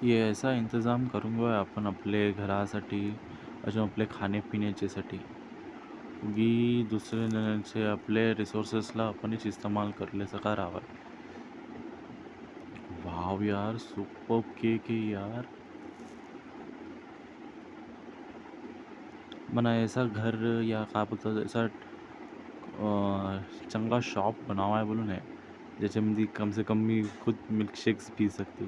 ये ऐसा इंतजाम करूंगा आपण आपले घरासाठी अजून आपले खाण्यापिण्याच्यासाठी की दुसऱ्याचे आपले रिसोर्सेसला आपणच इस्तेमाल करल्याचं का राहावं. वाव यार, सुपर केक है यार. मना ऐसा घर या काय बोलतात ऐसा चांगला शॉप बनावा है बोलून आहे ज्याच्यामध्ये कम से कम मी खुद मिल्कशेक्स पी सकते.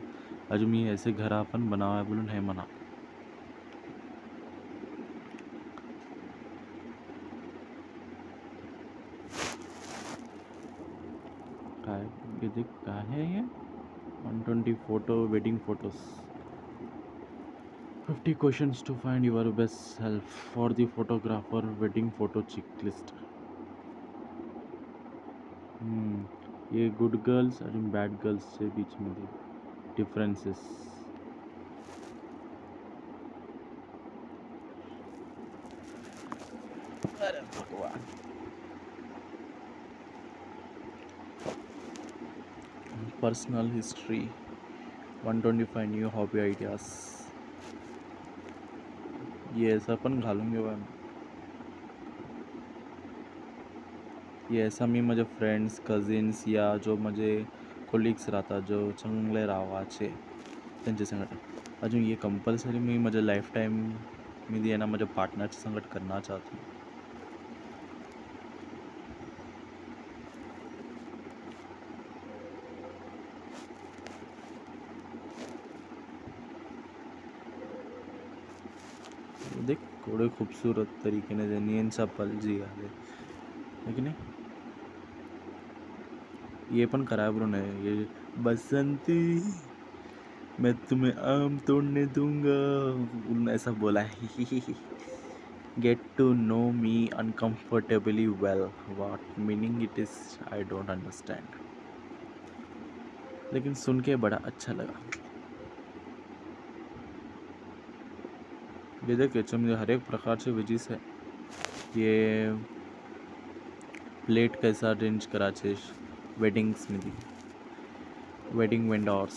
अजून मी ऐसे घर आपण बनावा है बोलून आहे म्हणा. काय ये देख काय है ये 120 photo wedding photos. 50 questions to find your best self for the photographer wedding photo checklist. ये गुड गर्ल्स और बैड गर्ल्स के बीच में डिफरेंसेस. अरे भगवान. Personal history 125 new hobby ideas. ये ऐसा पण घालून घेऊया. ये ऐसा मी माझे फ्रेंड्स कझिन्स या जो माझे कोलिग्स राहतात जो चांगले राहावाचे त्यांच्या संगत अजून ये कंपल्सरी मी माझ्या लाईफ टाईम मी आहे ना माझ्या पार्टनरच्या संगत करना चाहतो. देख थोड़े खूबसूरत तरीके ने नियन सा पल जी आले लेकिन ये पण करायबरो नाही ये बसंती मैं तुम्हें आम तोड़ने दूंगा उन्होंने ऐसा बोला है. Get to know me uncomfortably well what meaning it is I don't understand लेकिन सुन के बड़ा अच्छा लगा. ये देख याच्यामध्ये हर एक प्रकारचे वेजीज है. ये प्लेट कैसा अरेंज करायचे वेडिंग्समध्ये wedding vendors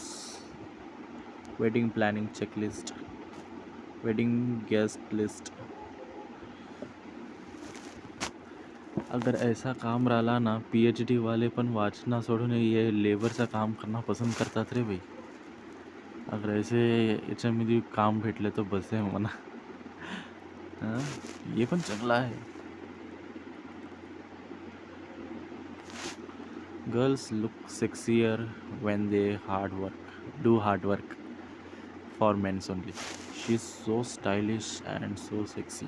wedding planning checklist wedding guest list. अगर ऐसा काम राहिला ना PhD वाले पण वाचना सोडून ये लेबरचं काम करना पसंत करतात रे भाई. अगर ऐसे याच्यामध्ये काम भेटले तर बस आहे म्हणा. हां ये पण चांगला आहे. Girls look sexier when they do hard work for men only. She's so stylish and so sexy.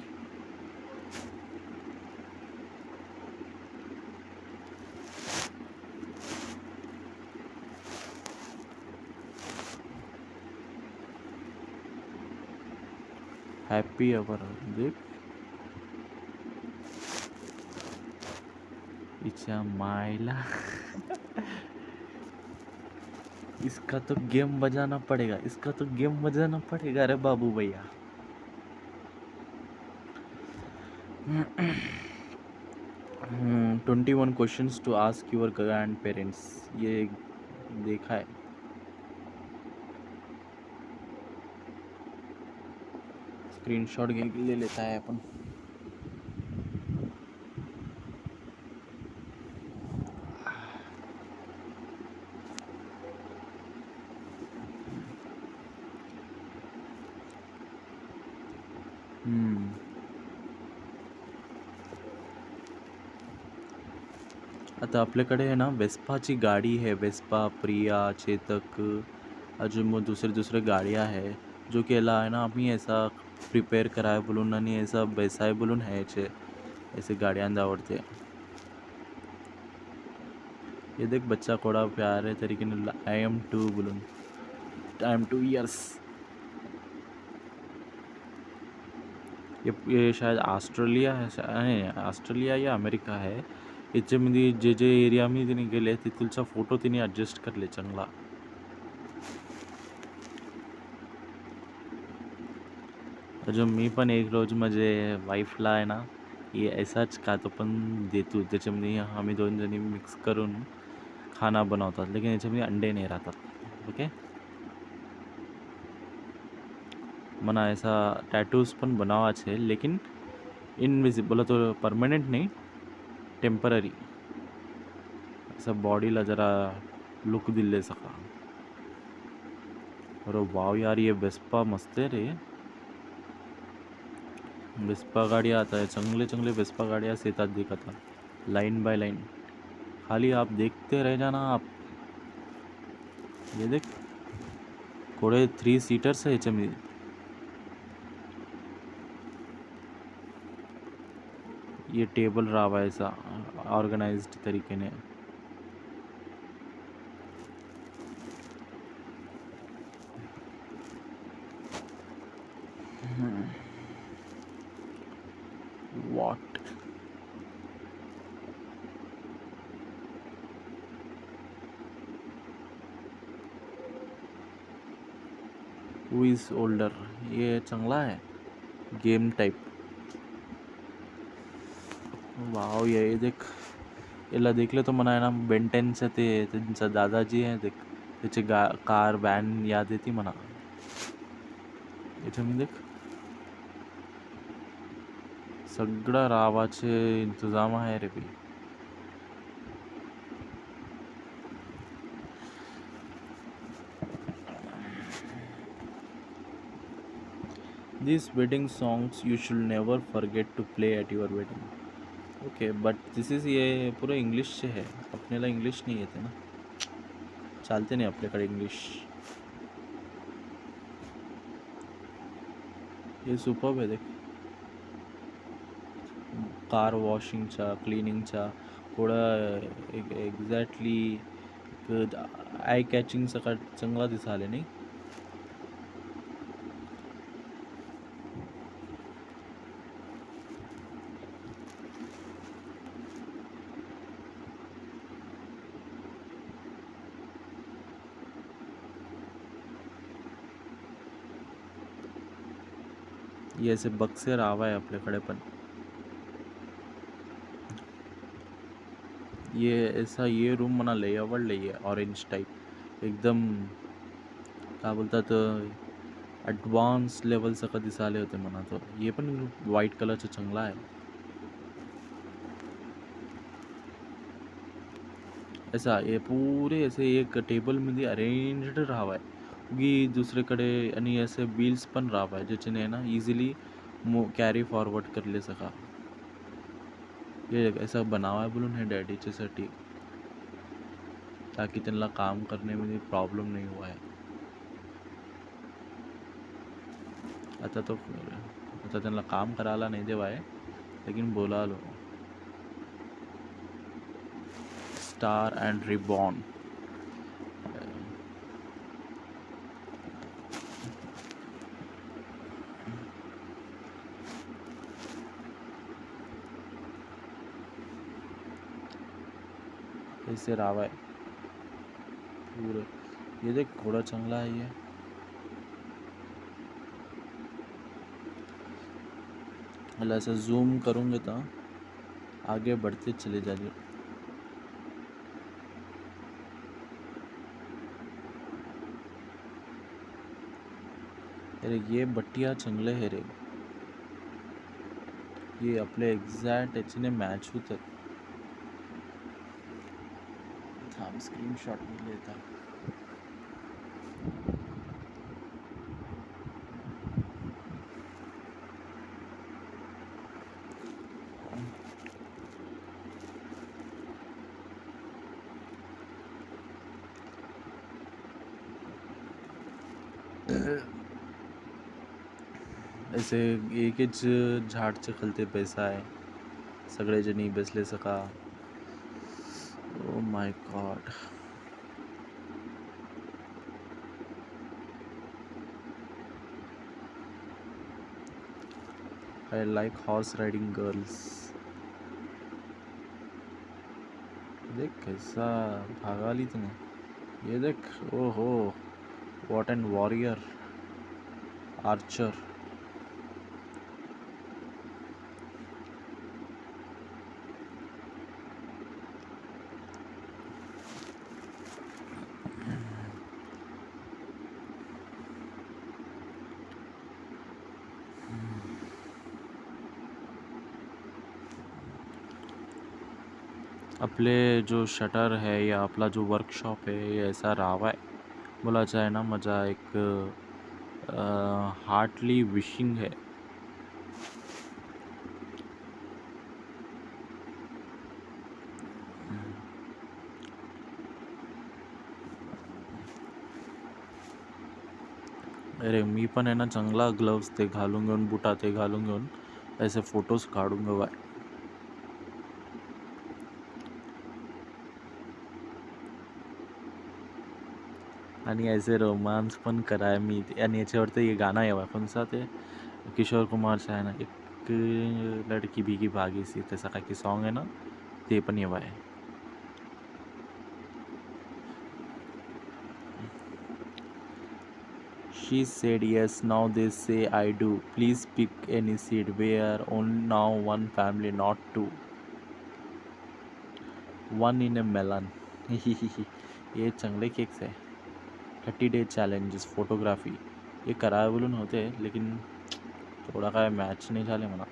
Happy ever देख इच्छा मायला. इसका तो गेम बजाना पड़ेगा इसका तो गेम बजाना पड़ेगा रे बाबू भैया. 21 questions to ask your grandparents. ये देखा है. स्क्रीनशॉट ले लेता है अपन. आता आपल्याकडे आहे ना वेस्पाची गाडी है. वेस्पा प्रिया चेतक अजून मग दुसरे गाड़ी आहे जो कि याला आहे ना आम्ही ऐसा प्रिपेयर कराय बोलून आणि ऐसा बेसाय बोलून है ऐसे गाड़ियाँ आवडते. ये देख बच्चा कोड़ा प्यार है तरीके ने आई एम 2 बोलून आई एम 2 इयर्स. ये शायद ऑस्ट्रेलिया या अमेरिका है. याच्यामध्ये जे एरिया मी तिने गेले तिथलचा फोटो तिने ॲडजस्ट करले चांगला. अजून मी पण एक रोज माझे वाईफला आहे ना ये ऐसाच का तो पण देतो त्याच्यामध्ये आम्ही 2 जणी मिक्स करून खाना बनवतात लेकिन याच्यामध्ये अंडे नाही राहतात. ओके मना ऐसा टैटूज पण बनावा छे लेकिन इनविजिबल बोला तो परमानेंट नहीं, टेम्पररी असं बॉडीला जरा लुक दिले सका. अरे वाव यार, ये वेस्पा मस्त है रे. वेस्पा गाड़ियाँ आता है, चांगले चांगले वेस्पा गाड़ियाँ येतात देख आता, लाइन बाय लाइन. खाली आप देखते रह जाना आप. ये देख, कोड़े 3 सीटर्स है याच्यामध्ये. ये टेबल रहा ऐसा ऑर्गेनाइज्ड तरीके ने. व्हाट. हु इज ओल्डर, ये चांगला आहे गेम टाइप. वाव, ये देख, याला देखलं तो म्हणा ना बेंटेनचं ते त्यांचा दादाजी आहे देख, त्याची कार व्हॅन याद येते म्हणा. याच्यामध्ये देख सगळं रावाचे इंतजाम आहे रे B. These wedding songs you should never forget to play at your wedding. Okay but this is, ये पूरा इंग्लिश से है, अपनेला इंग्लिश नहीं येते ना, चालते नाही आपल्याकडे इंग्लिश. हे सुपर्ब आहे देख, कार वॉशिंगचा क्लिनिंगचा थोडं एक्झॅक्टली आय कॅचिंग सकाळ चांगला दिसाले नाही. ये असे बक्से राव आहे आपल्याकडे पण. ये ऐसा ये रूम मला लय आवडलं, ये ऑरेंज टाइप एकदम काय बोलतात ॲडव्हान्स लेवलचं कधी दिसाले होते म्हणा. तो ये पण व्हाईट कलरचं चांगला आहे. ऐसा ये पूरे ऐसे एक टेबलमध्ये अरेंज्ड राहावं आहे की दुसरीकडे, आणि असे बिल्स पण राहावं आहे ज्याच्याने ना इझिली कॅरी फॉरवर्ड करले सका. ये ऐसा बनावा है बोलून हे डॅडीच्यासाठी, ताकि त्यांना काम करण्यामध्ये प्रॉब्लेम नाही हुआ है. आता त्यांना काम करायला नाही देवा आहे, लेकिन बोला लो स्टार अँड रिबॉन. ऐसे रावा है पूरे. ये देख घोड़ा चांगला है ये. मला ऐसा जूम करूँगे तो आगे बढ़ते चले जाइए. अरे ये बट्टिया चांगले है रे, ये आपले एक्झॅक्ट याच्याने मॅच होतात. थांब स्क्रीनशॉट मी लेता. ऐसे एकच झाडच्या खालते पैसा आहे, सगळे जणी बसले सका. Oh my God. I like horse riding girls. देख कैसा भागाली तुम्हें. ये देख, ओहो, व्हाट एन वॉरियर आर्चर. आपले जो शटर है या आपला जो वर्कशॉप है ये ऐसा राहावा आहे बोलायचं आहे ना माझा एक हार्टली विशिंग है. अरे मी पण आहे ना चांगला ग्लव्स ते घालून घेऊन बुटा ते घालून घेऊन ऐसे फोटोज काढून घेऊ आहे. आणि ऐसे रोमांस पण कराय मी आणि याच्यावरती हे गाणं आहे कोणचा ते किशोर कुमारचं आहे ना एक लडकी भीगी भागी सी त्याचा काही सॉन्ग आहे ना ते पण येवा आहे. She said yes, now they say I do. Please pick any seat. We are on now one family, not two. One in a melon. ये चांगले केक्स आहे. 30 day challenges फोटोग्राफी हे करावे बोलून होते लेकिन थोडा काय मॅच नाही झाले म्हणा.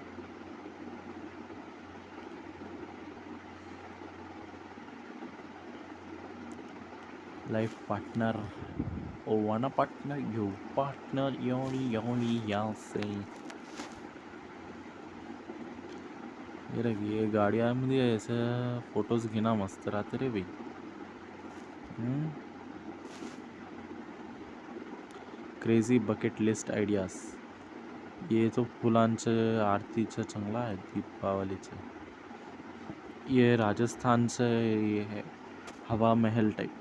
लाईफ पार्टनर ओ वाना पार्टनर घेऊ पार्टनर योनी योनी यासे ये गाड्यांमध्ये असं फोटोज घेणं मस्त राहते रे भाई. क्रेझी बकेट लिस्ट आयडियाज ये तो फुलांचं आरतीचं चांगला आहे दीपावलीचं. ये राजस्थानचं ये है हवा महल टाइप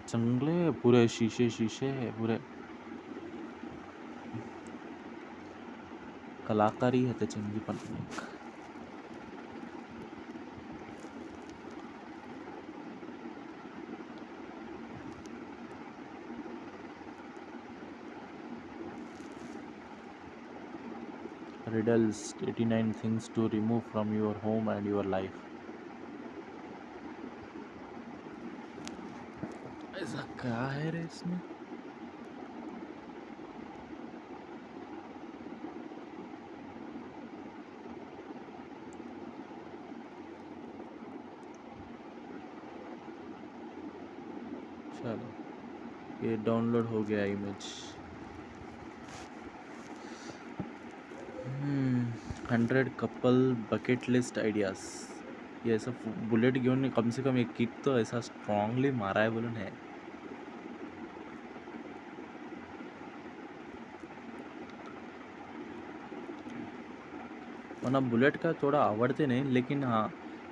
चांगले पूरे शीशे शीशे है पूरे कलाकारी है त्याच्यामध्ये पण एक. Riddles 89 things to remove from your home and your life. ऐसा क्या है रे इसमें. चलो ये डाउनलोड हो गया image. 100 couple bucket list ideas. ये ऐसा बुलेट घेऊन कम से कम एक किक तो ऐसा स्ट्रांगली मारा है बोलून है. मला बुलेट का थोडा आवडते नाही लेकिन हाँ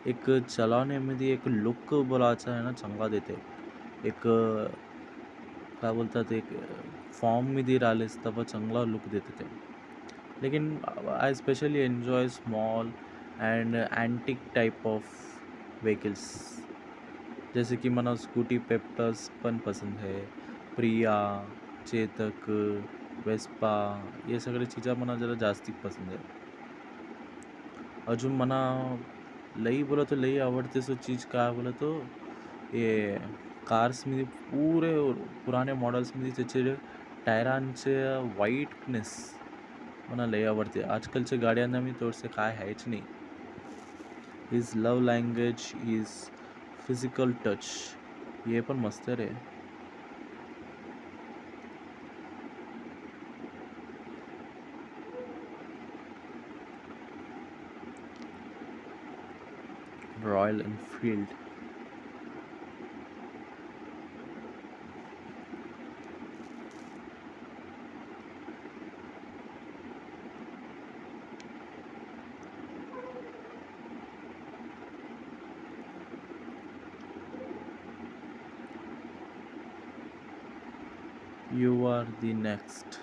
एक चलावण्यामध्ये एक लुक बोलायचा आहे ना चांगला देते. एक काय बोलतात एक फॉर्ममध्ये राहिलेस तेव्हा चांगला लुक देते ते. लेकिन I specially enjoy small and antique type of vehicles. जैसे कि मला स्कूटी पेप्टस पण पसंद है. प्रिया चेतक वेस्पा ये सगळे चीज़ा मला जरा जास्ती पसंद है. अजून मला लई बोला तो लई आवडते सो चीज काय बोला तो ये कार्समध्ये पुरे पुराने मॉडेल्समध्ये त्याचे टायरांचे व्हाईटनेस मला लई आवडते. आजकालच्या गाड्यांना मी थोडंसं काय आहेच नाही. His love language is physical touch ये पण मस्त रे. Royal Enfield you are the next.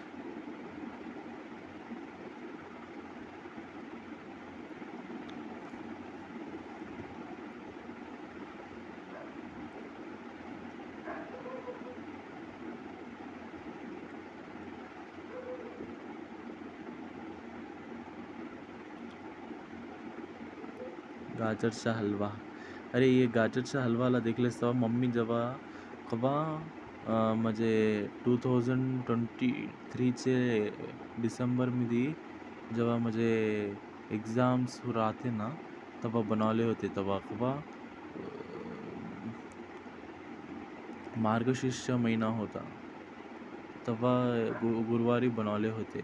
गाजरचा हलवा. अरे ये गाजरचा हलवाला देखलेस तेव्हा मम्मी जेव्हा केव्हा म्हणजे 2023चे डिसेंबरमध्ये जेव्हा म्हणजे एक्झाम्स राहते ना तेव्हा बनवले होते. तेव्हा केव्हा मार्गशीर्ष महिना होता. तेव्हा गुरुवारी बनवले होते.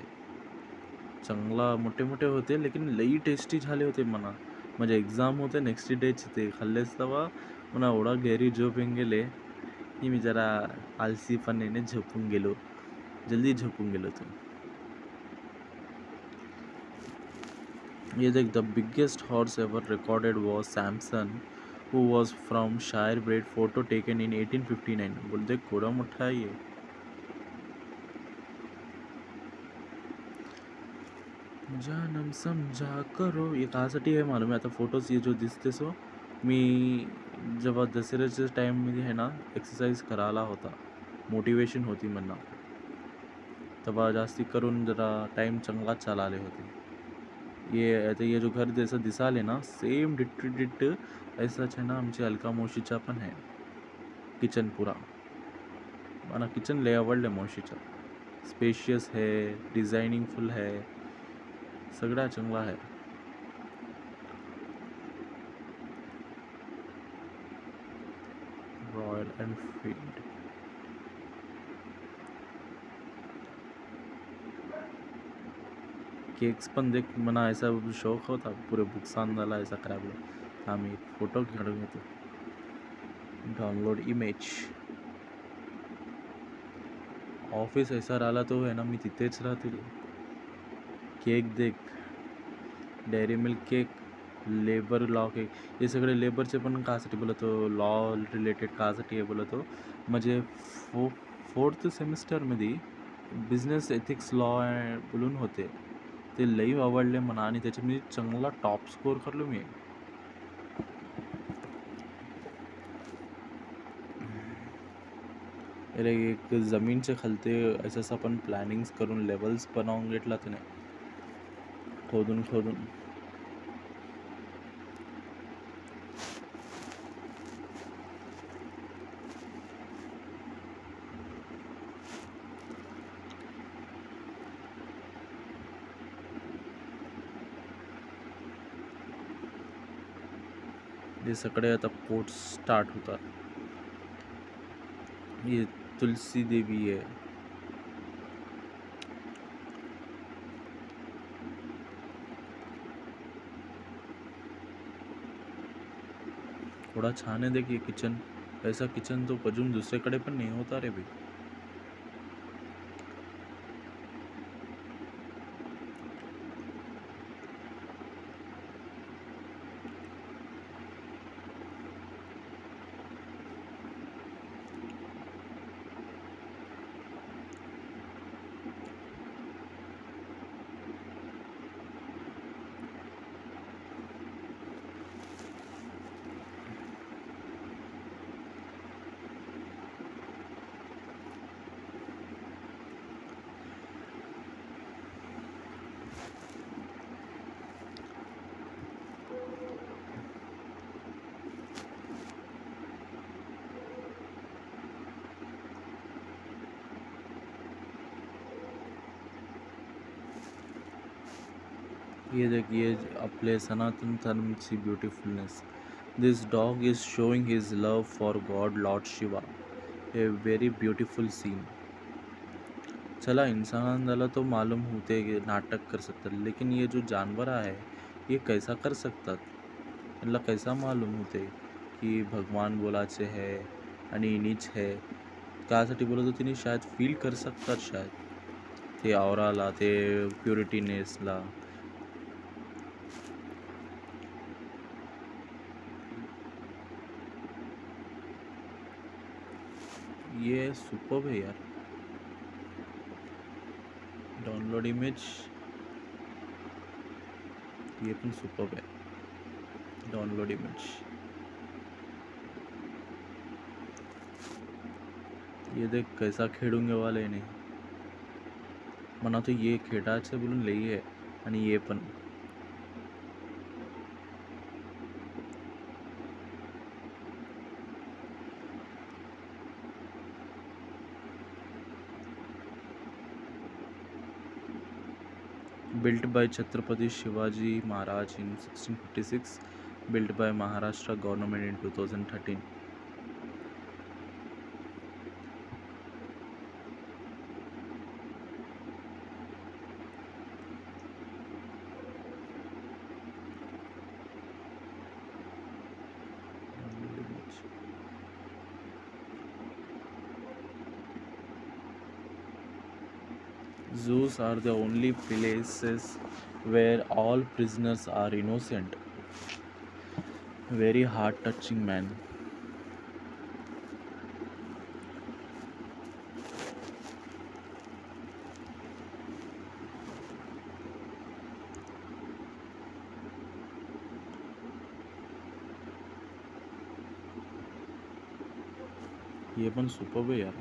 चांगला मोठे मोठे होते, लेकिन लई टेस्टी झाले होते म्हणा. म्हणजे एक्झाम होते नेक्स्ट डेच ते खाल्लेच तेव्हा म्हणा एवढा गहरी झोप येऊन गेले की मी जरा आलसीपणाने झोपून गेलो. जल्दी झोपून गेलो तो. ये देख, the biggest horse ever recorded was Samson, who was from Shire bred, photo taken in 1859. बोल देख कोड़ा मोठा है ये. जानम समझा करो, ये कहासाठी आहे मालूम आहे आता. फोटोज ये जो दिसते सो मी जेव्हा दसऱ्याच्या टाईममध्ये आहे ना एक्सरसाइज करायला होता, मोटिवेशन होती म्हणा. तेव्हा जास्ती करून जरा टाईम चांगलाच चालाले होते. ये आता ये जो घर जैसा दिसाले ना सेम डिट डिट ऐसाच है ना आमच्या अलका मावशीचा पण आहे किचन पुरा. मला किचन लय आवडलं मावशीचा. स्पेशियस है, डिझायनिंग फुल है, सगळा चांगला आहे. Royal Enfield. केक्स पण देख म्हणा ऐसा शौक होता, पुरे बुक्सान झाला ऐसा करायला. आम्ही फोटो काढून घेतो. Download image. ऑफिस ऐसा राहिला तो आहे ना मी तिथेच राहतील. केक देख, Dairy Milk cake, labour law cake. हे सगळे लेबरचे पण कासाठी बोलतो, लॉ रिलेटेड कासाठी आहे बोलतो. म्हणजे फोर्थ सेमिस्टरमध्ये बिझनेस एथिक्स लॉ बोलून होते, ते लई आवडले म्हणा आणि त्याच्यामध्ये चांगला टॉप स्कोर करलो मी. अरे एक जमीनचे खालते असं आपण प्लॅनिंग्स करून लेवल्स बनवून घेतला त्याने खोदून खोदून. हे सगळे आता पोट स्टार्ट होतात. ये तुलसी देवी आहे. थोडा छान आहे देखिए किचन. ऐसा किचन तो अजून दुसरीकडे पण नाही होता रे भाई. ये देखिए आपले सनातन धर्मची beautifulness. This dog is showing his love for God Lord Shiva. A very beautiful scene. चला इंसानाला तो मालूम होते कि नाटक कर सकतात, लेकिन ये जो जानवर है ये कैसा कर सकतात. त्यांना कैसा मालूम होते की भगवान बोलाचे है आणि नीच है. त्यासाठी बोलत होती तिने शायद फील कर सकतात शायद ते औराला, ते प्युरिटीनेसला. ये सुपर्ब है यार. Download image. ये पण सुपर्ब है. Download image. ये देख कैसा खेळूंगे वाले नाही म्हणा. तो ये खेळाचे बोलून लई आहे आणि ये पण. built by Chhatrapati Shivaji Maharaj in 1656, built by Maharashtra government in 2013. Zoos are the only places where all prisoners are innocent. Very heart touching, man. ये पण सुपर्ब आहे यार.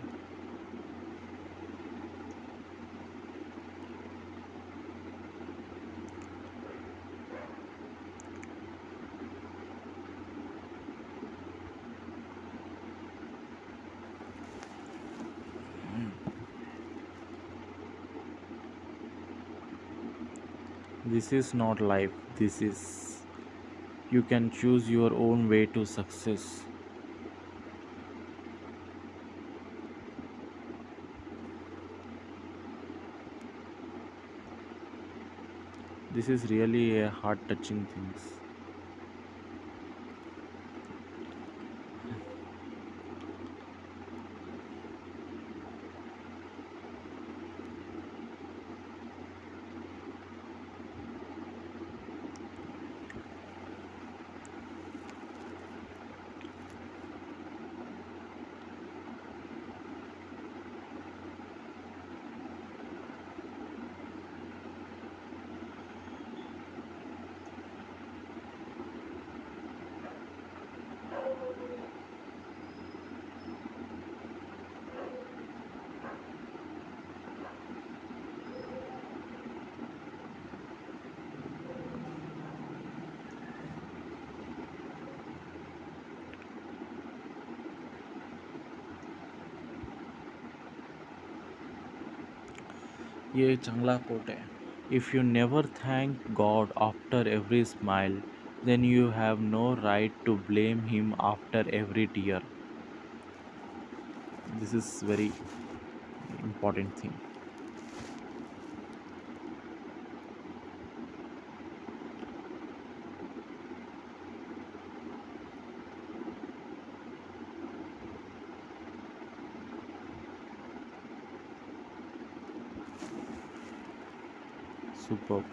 This is not life. This is you can choose your own way to success. This is really a heart touching things. ये चांगला coat आहे. If you never thank God after every smile, then you have no right to blame Him after every tear. This is very important thing. Superb.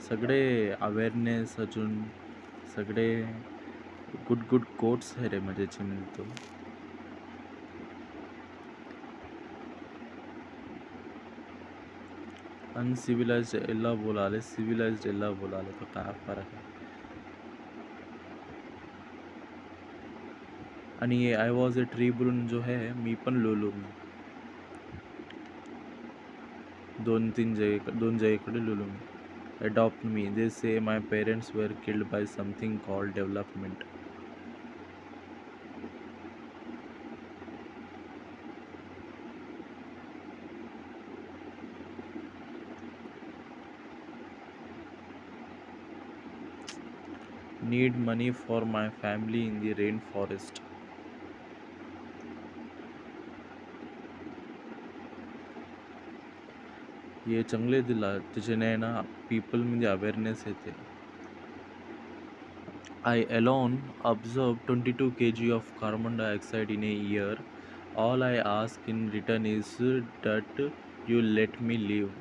सगळे awareness अजून सगळे good good quotes है रे मजेचे मिळतो. Uncivilised ಎಲ್ಲ बोलाले civilised ಎಲ್ಲ बोलाले तो काय फरक आहे. आणि आय वॉज अ ट्री बोलून जो है मी पण लोलो मी दोन जगेकडे लोलो मी. Adopt me. They say my parents were killed by something called development. Need money for my family in the rainforest. ये चांगले दिला त्याच्याने ना people म्हणजे अवेअरनेस येते. I alone absorb 22 kg of carbon dioxide in a year. All I ask in return is that you let me live.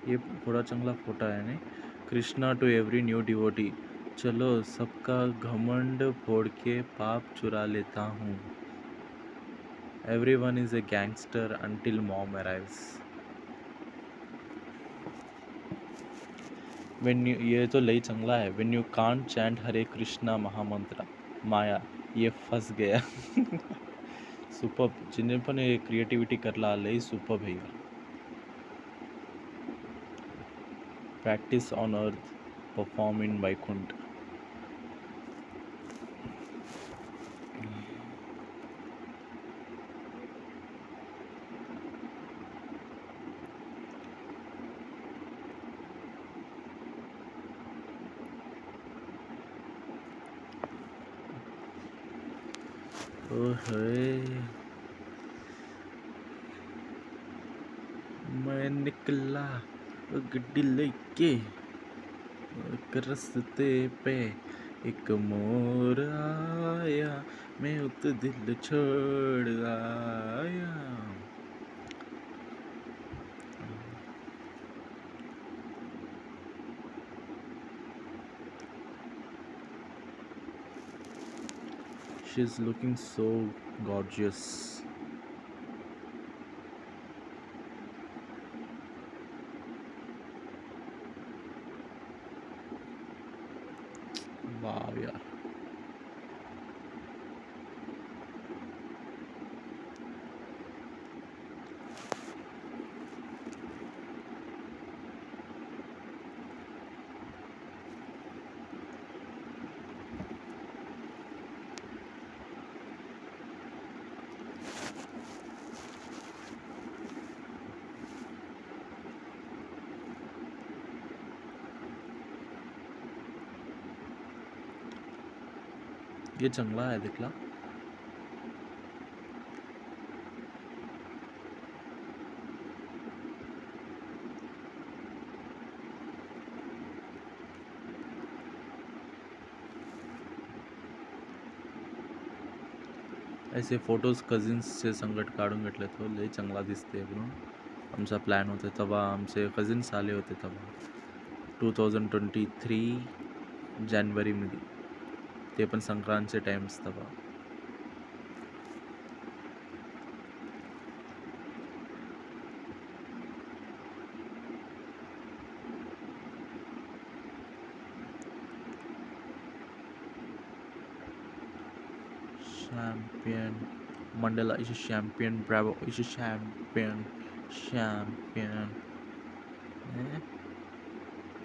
ये थोड़ा चांगला फोटो आहे ना. Krishna to every new devotee, चलो सबका घमंड फोड़ के पाप चुरा लेता हूँ. Everyone is a gangster until mom arrives. ये तो लई चांगला आहे. When you can't chant हरे कृष्णा महामंत्र, माया ये फंस गया. सुपर. जिन्हें पण हे क्रिएटिव्हिटी करला लई सुपर है. Practice on earth, perform in Vaikuntha. मैं निकला गड्डी लेके, एक रस्ते पे एक मोर आया, मैं उत दिल छोड़ आया. She's looking so gorgeous. वाव यार. ये चांगला आहे देखला. ऐसे फोटोज कझिन्सचे संगत काढून घेतले तो लई चांगला दिसते म्हणून. आमचा प्लॅन होते तेव्हा आमचे कझिन्स आले होते तेव्हा 2023 जानेवारीमध्ये. ते पण संक्रांतचे टाइम्स तेव्हा. Champion Mandela is a champion. Bravo is a champion. Champion.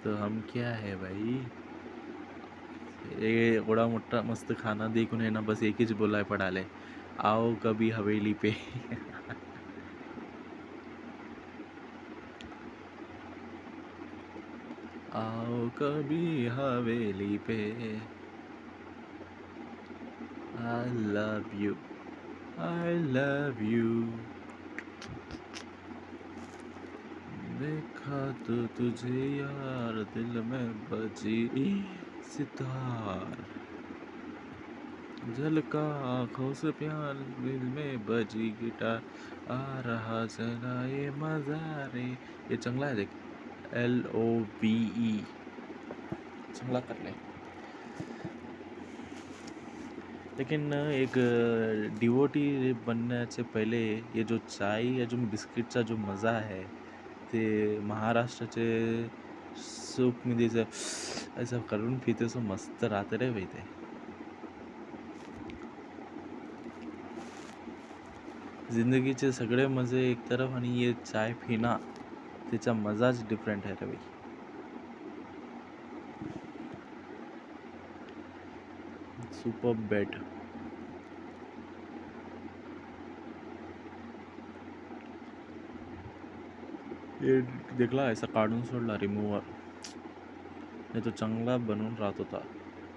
तो हम क्या है भाई. ये एवढा मोठा मस्त खाना देखून आहे ना, बस एक ही बोलाय पडाले, आओ कभी हवेली पे. आओ कभी हवेली पे. I love you. I love you. देखा तो तुझे यार, दिल में बजी सितार. झलका आँखों से प्यार, दिल में बजी गिटार. आ रहा चला ये मजा रे. ये चांगला आहे देख. LOVE चांगला करले. लेकिन एक डिवोटी बनण्याचे पहिले ये जो चाय या जो बिस्किटचा जो मज़ा है, ते महाराष्ट्राचे सूपमध्ये असं करून पिते सो मस्त राहते रे भाई ते. जिंदगीचे सगळे मजे एक तरफ आणि ये चाय पिना, त्याचा मजाच डिफरंट आहे रे भाई. सुपर बेट. ये देखला ऐसा काढून सोडला रिमूव्हर, नाही तो चांगला बनवून राहत होता.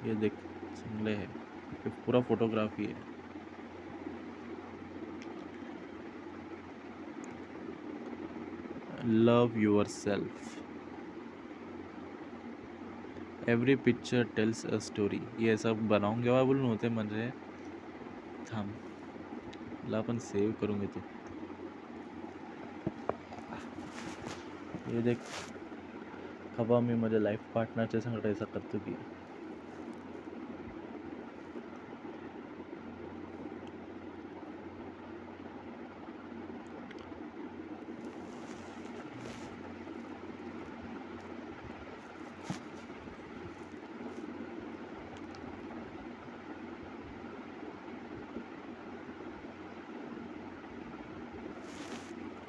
ये देख चांगले है. ये पूरा फोटोग्राफी है. Love your self. Every picture tales a story. ये सब बनावून घेवा बोलून होते म्हणजे. थांब, मला पण सेव्ह करून घेतो. ये देख खवा मी माझ्या लाईफ पार्टनरच्या संगत ऐसा करतो की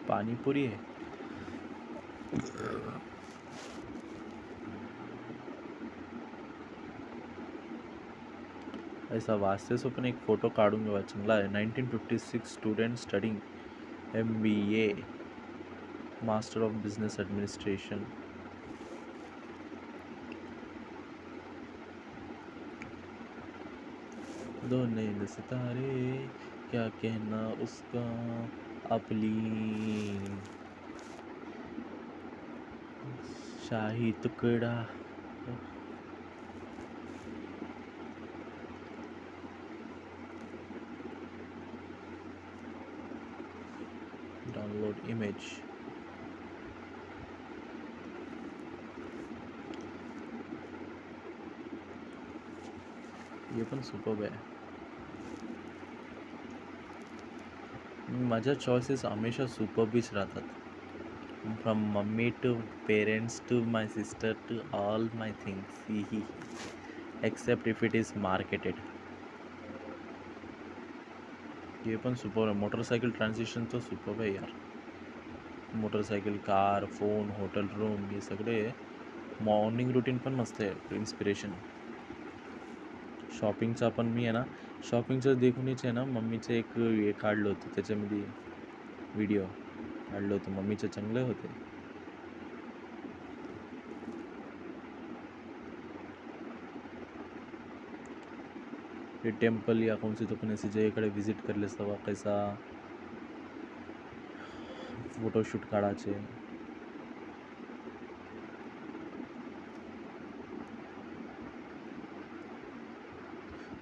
पानीपुरी है. ऐसा वास्ते से पण एक फोटो काढून घेवा चांगला आहे. 1956 student studying MBA master of business administration. दो नैन सितारे क्या कहना उसका आपली शाही तुकडा. Download image. ये पण सुपर्ब आहे. माझ्या चॉईसेस हमेशा सुपर्बच राहतात. From mummy to parents to my sister to all my things except if it is marketed. ये पण सुपर आहे. मोटरसायकल ट्रान्झिशन तर सुपर आहे यार. Motorcycle, car, phone, hotel room हे सगळे. मॉर्निंग रुटीन पण मस्त आहे. इन्स्पिरेशन. शॉपिंगचा पण मी आहे ना, शॉपिंगचं देखूनच आहे ना मम्मीचं एक हे काढलं होतं, त्याच्यामध्ये व्हिडिओ काढलं होतं. मम्मीचे चांगले होते. ये टेम्पल या कौन सी तो पण ऐसी जगहकडे विजिट करले सवा कैसा फोटोशूट काढायचे.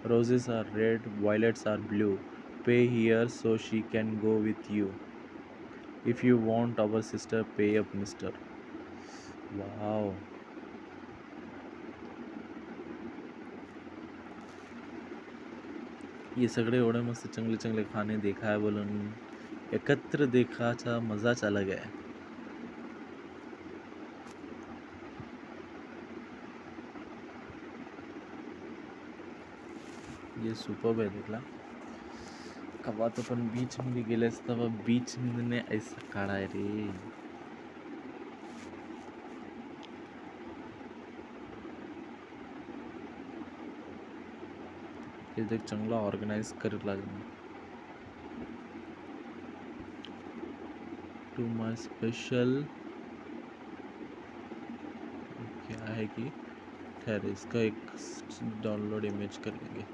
Roses are red, violets are blue. Pay here so she can go with you. If you want our sister, pay up, mister. Wow. ये सगळे एवढे मस्त चांगले चांगले खाणे देखाय बोलून एकत्र देखाचा मजाच अलग आहे. ये सुपर्ब आहे तिथला. कवा तो पण बीच मध्ये गेलेस तेव्हा बीच ने ऐसा काढाय रे. हे देख चांगला ऑर्गनाइज करायला लागेल. टू माय स्पेशल क्या है कि ठहरे इसका एक डाउनलोड इमेज कर लेंगे.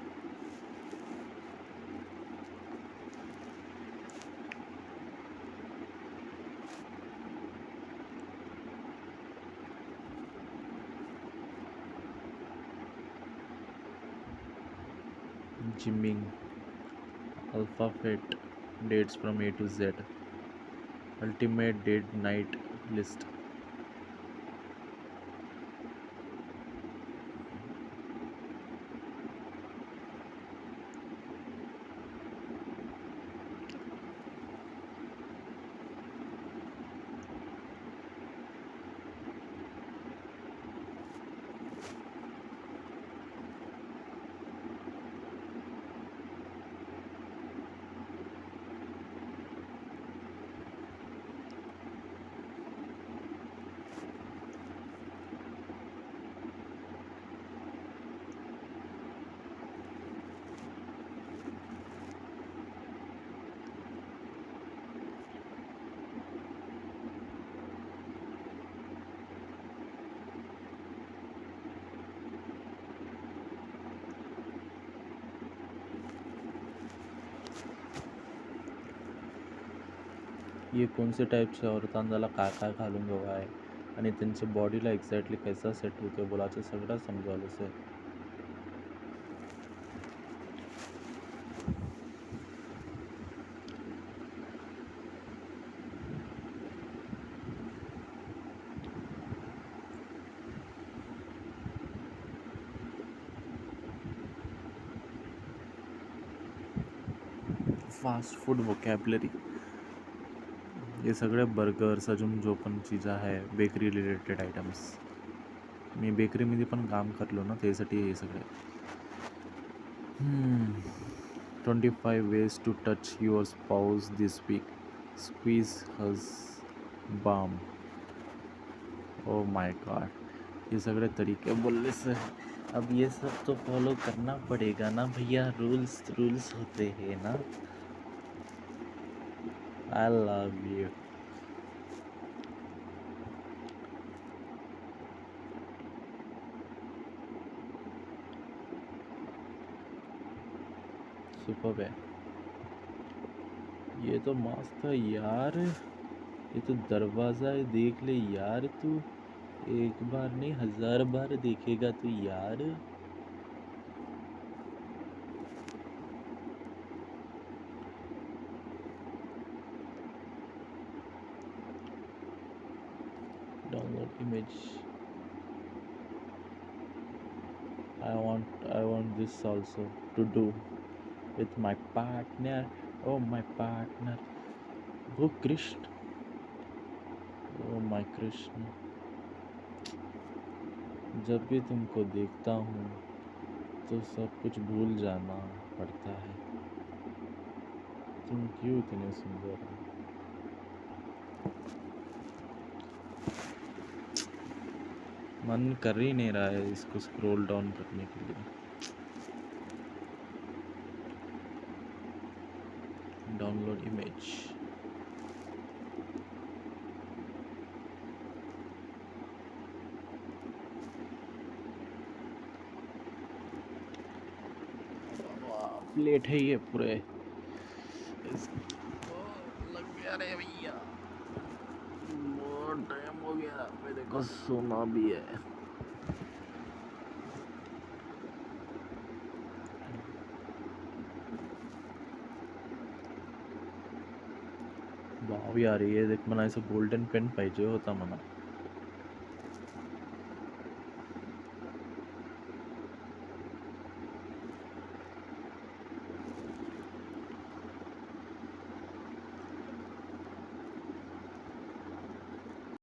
Gymming alphabet dates from A to Z. Ultimate date night list. ये कोणत्या टाईपच्या औरतांना काय काय घालून हवं आहे आणि त्यांच्या बॉडीला एक्झॅक्टली कैसा सेट होते बोलायचं सगळं समजावलं सर. फास्ट फूड वोकॅबलरी हे सगळे बर्गर्स अजून जो पण चीज आहे बेकरी रिलेटेड आयटम्स. मी बेकरीमध्ये पण काम करलो ना, त्यासाठी हे सगळे. 25 ways to touch your spouse this week. Squeeze his bum. Oh my god. ये सगळे तरीके बोलने से अब ये सब तो फॉलो करना पड़ेगा ना भैया. रूल्स रूल्स होते हैं ना. I love you. सुपर है. ये तो मस्त है यार. ये तो दरवाज़ा है, देख ले यार तू. एक बार नहीं 1000 बार देखेगा तू यार. Download image. I want this also to do with my partner. Oh my partner. Oh Krishna. Oh my Krishna. जब भी तुमको देखता हूँ तो सब कुछ भूल जाना पड़ता है. तुम क्यों इतने सुंदर हो. मन कर ही नहीं रहा है इसको स्क्रॉल डाउन करने के लिए. Download image. प्लेट है ये पूरे. लग गया रे भैया. बहुत टाइम हो गया, मेरे को सोना भी है. वाव यार, ये देख मला असं गोल्डन पेन पाहिजे होता मला.